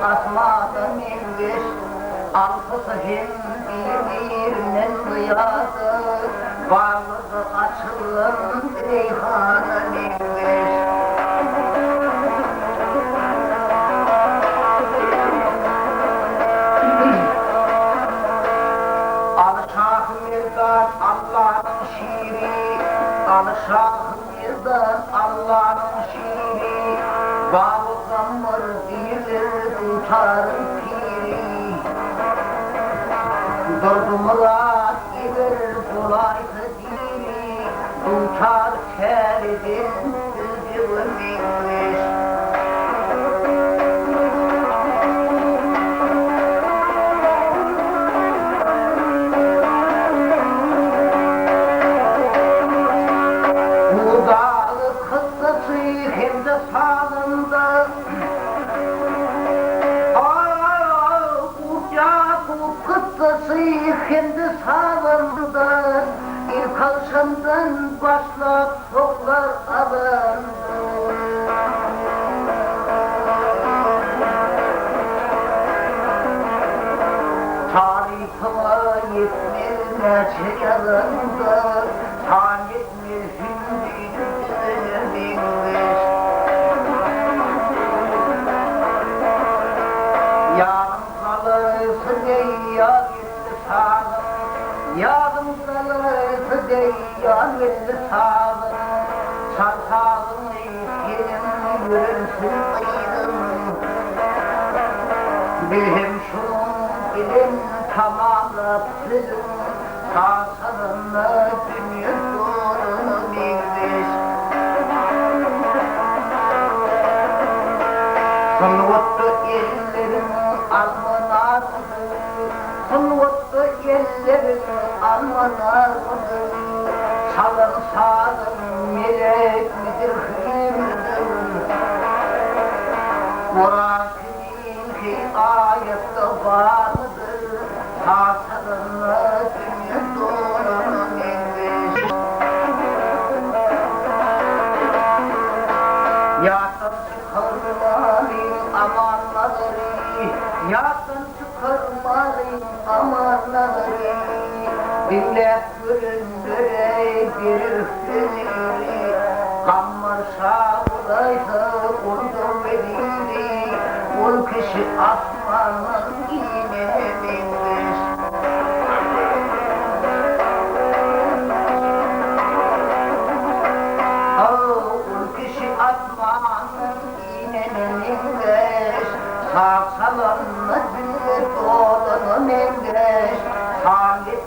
Asmadan inmiş, alkısın birbirinin ziyası, bağlısı açılın reyhanın inmiş. Al-Şah Mirdan Allah'ın şiiri, Al-Şah Mirdan Allah'ın şiiri, bağlı zamır değildir tutar piri. Durdu murat gelir kolaysa diri, tutar şeridin düzgün inmiş. Bu dağlı kıssası hem de sağlığında, kendi sağlığında ilk akşamdan başlar soklar alındı. Tarihime yetmez neçe yarında, tam yetmez şimdi düzenilmiş. Yarın kalırsın ey yar yardım kalırsa deyyan verir sağlım, sarsalım yerim görürsün ayrım. Bilhim şunun ilim tamamlatsın, sarsalımla dünya doğrunu bilmiş. Sınıvıttı ellerim almanardı, sınıvıttı ellerim almanardı. Salın salın melek midir hıyırdır, Kur'an-ı ki ayette vardır, sarsalınla dünya doğrunu bilmiş. Yatın çıkarmalıyım amanları, yatın çıkarmalıyım amanları. Dinle görünlere bir üstünleri, kammar sağlaysa kurdu verildi, ol kişi asmanın iğne binmiş. Ol kişi asmanın iğne binmiş, sağ salanla bir oğlanın emreş, Halit